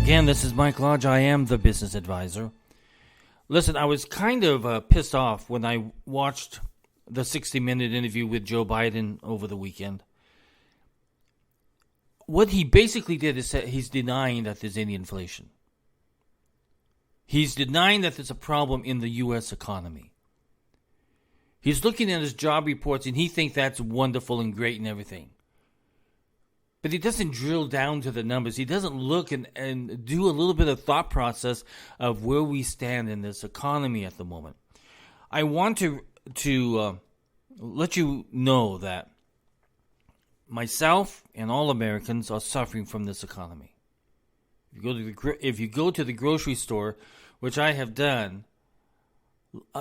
again. This is Mike Lodge. I am the business advisor. Listen, I was kind of pissed off when I watched the 60-minute interview with Joe Biden over the weekend. What he basically did is that he's denying that there's any inflation. He's denying that there's a problem in the U.S. economy. He's looking at his job reports and he thinks that's wonderful and great and everything. But he doesn't drill down to the numbers. He doesn't look and do a little bit of thought process of where we stand in this economy at the moment. I want to let you know that myself and all Americans are suffering from this economy. If you go to the grocery store, which I have done,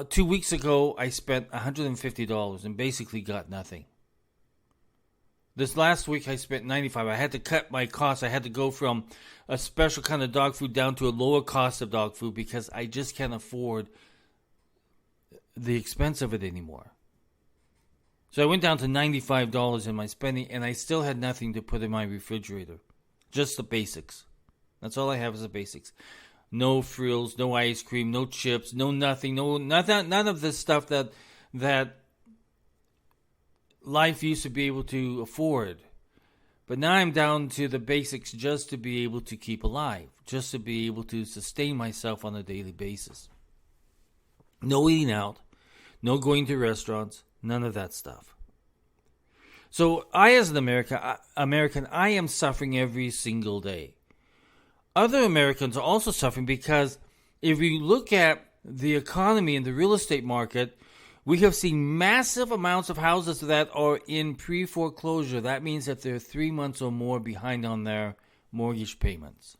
2 weeks ago I spent $150 and basically got nothing. This last week I spent $95. I had to cut my costs. I had to go from a special kind of dog food down to a lower cost of dog food because I just can't afford the expense of it anymore. So I went down to $95 in my spending, and I still had nothing to put in my refrigerator. Just the basics. That's all I have is the basics. No frills, no ice cream, no chips, no nothing, none of this stuff that life used to be able to afford. But now I'm down to the basics just to be able to keep alive, just to be able to sustain myself on a daily basis. No eating out, no going to restaurants, none of that stuff. So I, as an American, I am suffering every single day. Other Americans are also suffering because if we look at the economy and the real estate market, we have seen massive amounts of houses that are in pre-foreclosure. That means that they're 3 months or more behind on their mortgage payments.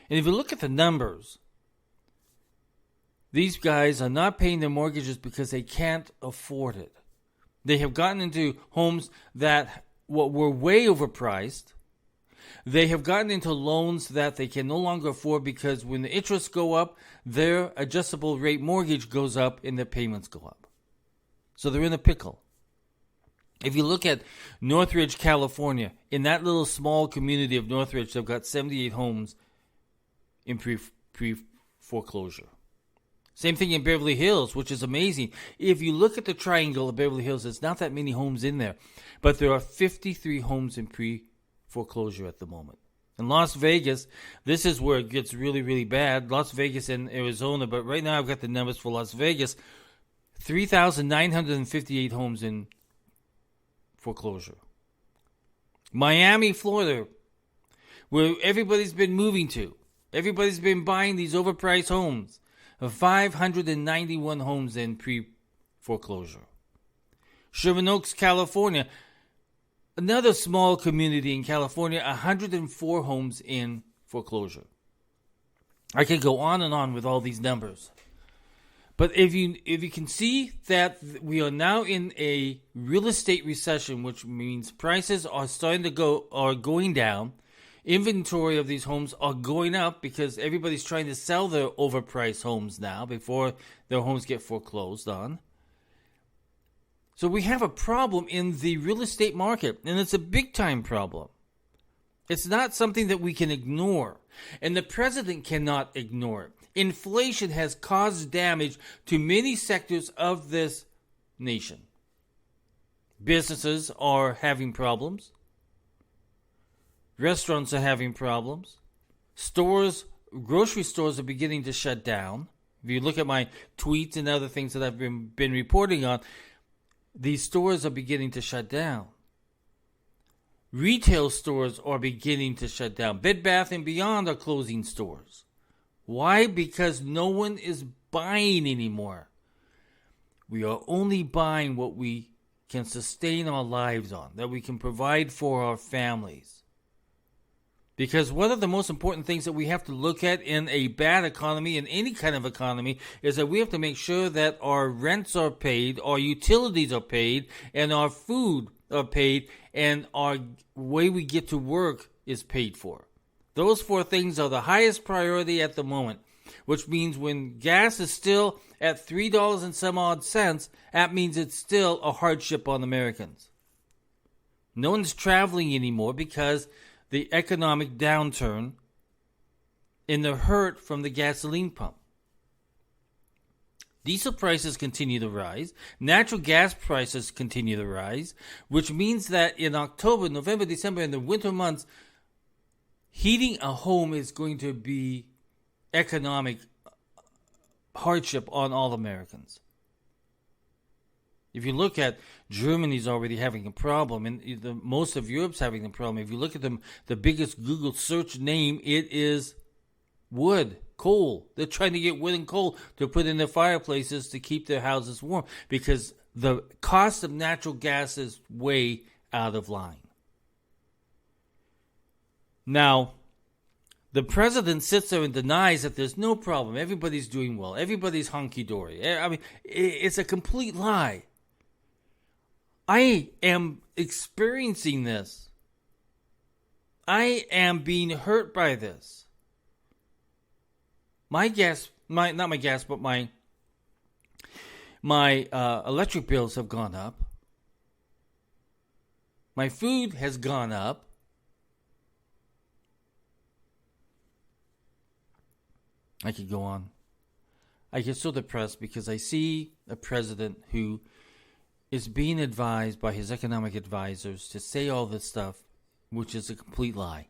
And if you look at the numbers, these guys are not paying their mortgages because they can't afford it. They have gotten into homes that were way overpriced. They have gotten into loans that they can no longer afford because when the interests go up, their adjustable rate mortgage goes up and their payments go up. So they're in a pickle. If you look at Northridge, California, in that little small community of Northridge, they've got 78 homes in pre-foreclosure. Same thing in Beverly Hills, which is amazing. If you look at the triangle of Beverly Hills, there's not that many homes in there. But there are 53 homes in pre-foreclosure at the moment. In Las Vegas, this is where it gets really, really bad. Las Vegas and Arizona, but right now I've got the numbers for Las Vegas. 3,958 homes in foreclosure. Miami, Florida, where everybody's been moving to. Everybody's been buying these overpriced homes. 591 homes in pre-foreclosure. Sherman Oaks, California, another small community in California, 104 homes in foreclosure. I could go on and on with all these numbers. But if you can see that we are now in a real estate recession, which means prices are going down, inventory of these homes are going up because everybody's trying to sell their overpriced homes now before their homes get foreclosed on. So we have a problem in the real estate market, and it's a big-time problem. It's not something that we can ignore, and the president cannot ignore it. Inflation has caused damage to many sectors of this nation. Businesses are having problems. Restaurants are having problems. Grocery stores are beginning to shut down. If you look at my tweets and other things that I've been reporting on, these stores are beginning to shut down. Retail stores are beginning to shut down. Bed Bath & Beyond are closing stores. Why? Because no one is buying anymore. We are only buying what we can sustain our lives on, that we can provide for our families. Because one of the most important things that we have to look at in a bad economy, in any kind of economy, is that we have to make sure that our rents are paid, our utilities are paid, and our food are paid, and our way we get to work is paid for. Those four things are the highest priority at the moment, which means when gas is still at $3 and some odd cents, that means it's still a hardship on Americans. No one's traveling anymore because the economic downturn in the hurt from the gasoline pump. Diesel prices continue to rise. Natural gas prices continue to rise, which means that in October, November, December, in the winter months, heating a home is going to be economic hardship on all Americans. If you look at Germany's already having a problem, and most of Europe's having a problem. If you look at the biggest Google search name, it is wood, coal. They're trying to get wood and coal to put in their fireplaces to keep their houses warm because the cost of natural gas is way out of line. Now, the president sits there and denies that there's no problem. Everybody's doing well. Everybody's hunky-dory. I mean, it's a complete lie. I am experiencing this. I am being hurt by this. My electric bills have gone up. My food has gone up. I could go on. I get so depressed because I see a president who is being advised by his economic advisors to say all this stuff, which is a complete lie.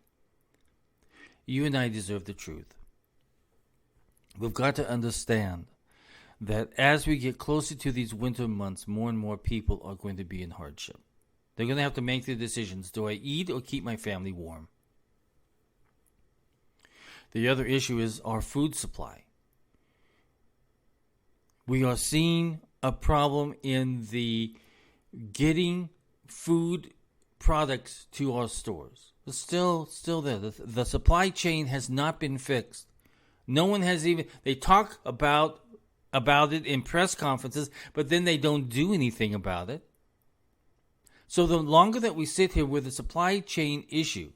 You and I deserve the truth. We've got to understand that as we get closer to these winter months, more and more people are going to be in hardship. They're going to have to make their decisions. Do I eat or keep my family warm? The other issue is our food supply. We are seeing a problem in the getting food products to our stores. It's still there. The supply chain has not been fixed. No one has even... They talk about it in press conferences, but then they don't do anything about it. So the longer that we sit here with a supply chain issue,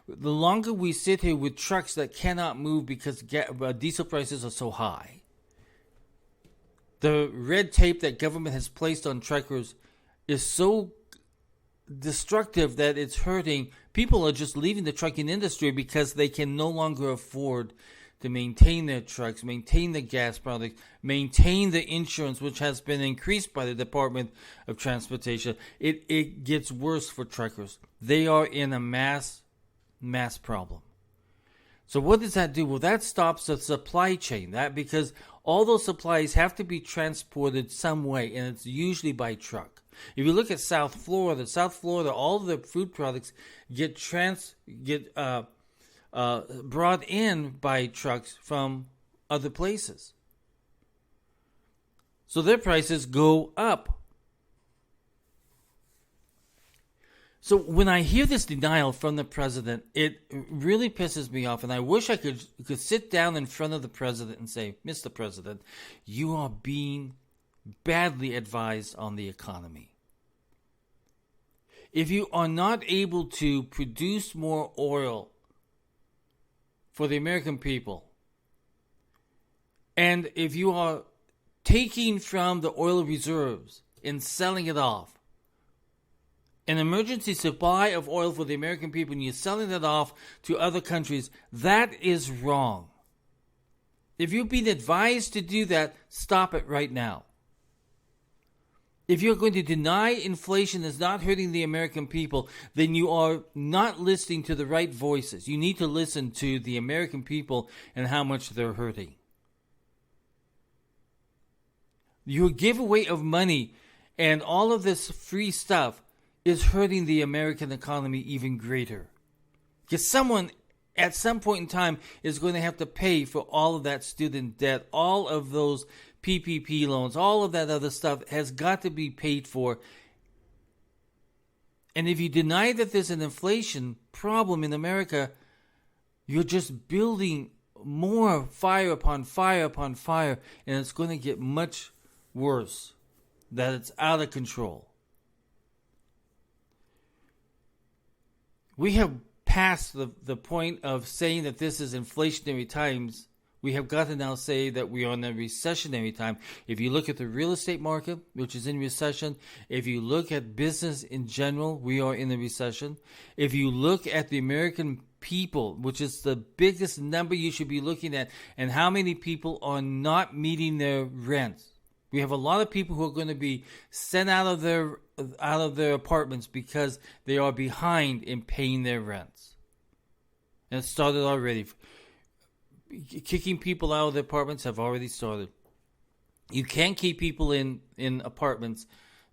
the longer we sit here with trucks that cannot move because diesel prices are so high, the red tape that government has placed on truckers is so destructive that it's hurting. People are just leaving the trucking industry because they can no longer afford to maintain their trucks, maintain the gas products, maintain the insurance, which has been increased by the Department of Transportation. It gets worse for truckers. They are in a mass problem. So what does that do? Well, that stops the supply chain. Because all those supplies have to be transported some way, and it's usually by truck. If you look at South Florida, all of the food products get brought in by trucks from other places. So their prices go up. So when I hear this denial from the president, it really pisses me off, and I wish I could sit down in front of the president and say, Mr. President, you are being badly advised on the economy. If you are not able to produce more oil for the American people, and if you are taking from the oil reserves and selling it off, an emergency supply of oil for the American people, and you're selling it off to other countries, that is wrong. If you've been advised to do that, stop it right now. If you're going to deny inflation is not hurting the American people, then you are not listening to the right voices. You need to listen to the American people and how much they're hurting. Your giveaway of money and all of this free stuff is hurting the American economy even greater. Because someone at some point in time is going to have to pay for all of that student debt, all of those PPP loans, all of that other stuff has got to be paid for. And if you deny that there's an inflation problem in America, you're just building more fire upon fire upon fire, and it's going to get much worse, that it's out of control. We have passed the point of saying that this is inflationary times. We have got to now say that we are in a recessionary time. If you look at the real estate market, which is in recession, if you look at business in general, we are in a recession. If you look at the American people, which is the biggest number you should be looking at, and how many people are not meeting their rents. We have a lot of people who are going to be sent out of their apartments because they are behind in paying their rents. And it started already. Kicking people out of their apartments have already started. You can't keep people in apartments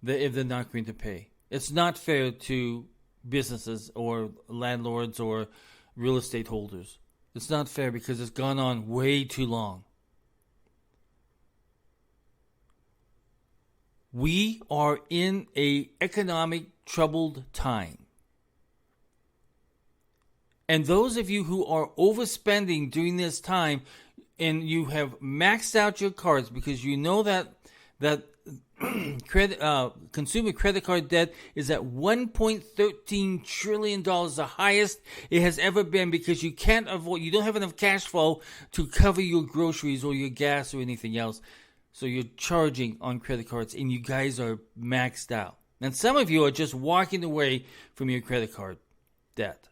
if they're not going to pay. It's not fair to businesses or landlords or real estate holders. It's not fair because it's gone on way too long. We are in a economic troubled time. And those of you who are overspending during this time and you have maxed out your cards because you know that consumer credit card debt is at $1.13 trillion, the highest it has ever been, because you don't have enough cash flow to cover your groceries or your gas or anything else. So you're charging on credit cards and you guys are maxed out. And some of you are just walking away from your credit card debt.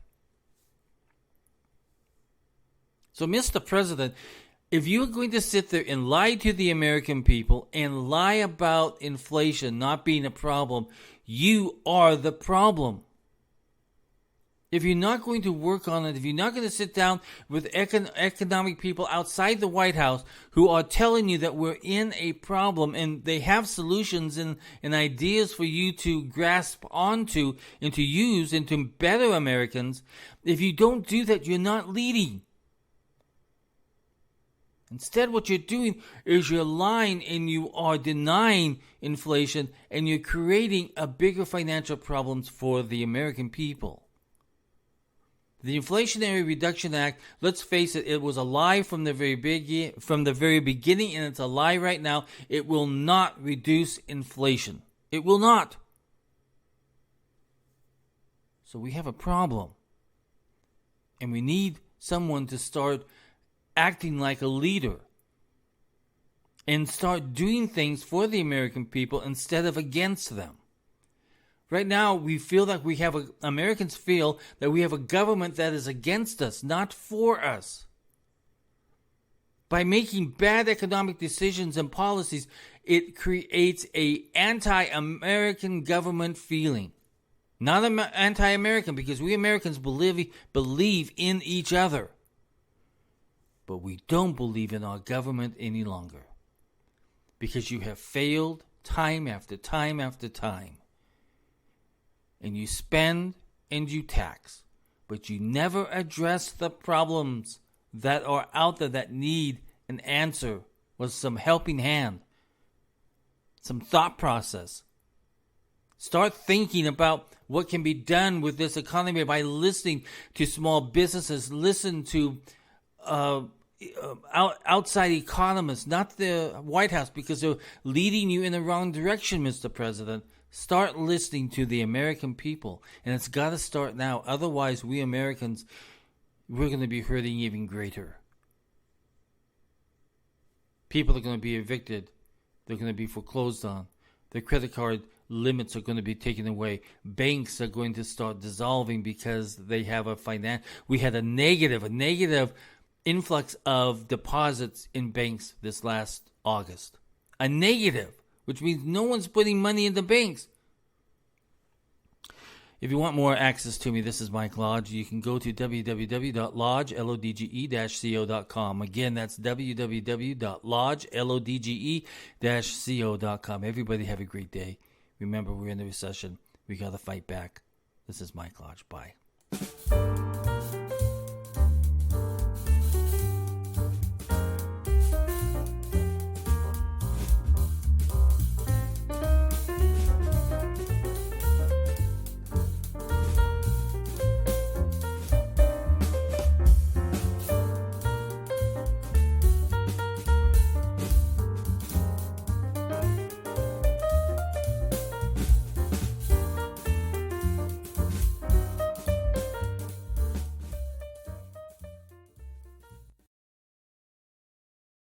So, Mr. President, if you're going to sit there and lie to the American people and lie about inflation not being a problem, you are the problem. If you're not going to work on it, if you're not going to sit down with economic people outside the White House who are telling you that we're in a problem and they have solutions and ideas for you to grasp onto and to use and to better Americans, if you don't do that, you're not leading. Instead, what you're doing is you're lying and you are denying inflation and you're creating a bigger financial problems for the American people. The Inflationary Reduction Act, let's face it, it was a lie from the very beginning, and it's a lie right now. It will not reduce inflation. It will not. So we have a problem. And we need someone to start acting like a leader and start doing things for the American people instead of against them. Right now, we feel that Americans feel that we have a government that is against us, not for us. By making bad economic decisions and policies, it creates an anti-American government feeling. Not anti-American, because we Americans believe in each other. But we don't believe in our government any longer. Because you have failed time after time after time. And you spend and you tax, but you never address the problems that are out there that need an answer or some helping hand, some thought process. Start thinking about what can be done with this economy by listening to small businesses, listen to outside economists, not the White House, because they're leading you in the wrong direction, Mr. President. Start listening to the American people, and it's got to start now. Otherwise, we Americans, we're going to be hurting even greater. People are going to be evicted. They're going to be foreclosed on. Their credit card limits are going to be taken away. Banks are going to start dissolving because they have we had a negative influx of deposits in banks this last August. A negative. Which means no one's putting money in the banks. If you want more access to me, this is Mike Lodge. You can go to www.lodge.co.com. Again, that's www.lodge.co.com. Everybody have a great day. Remember, we're in the recession. We got to fight back. This is Mike Lodge. Bye.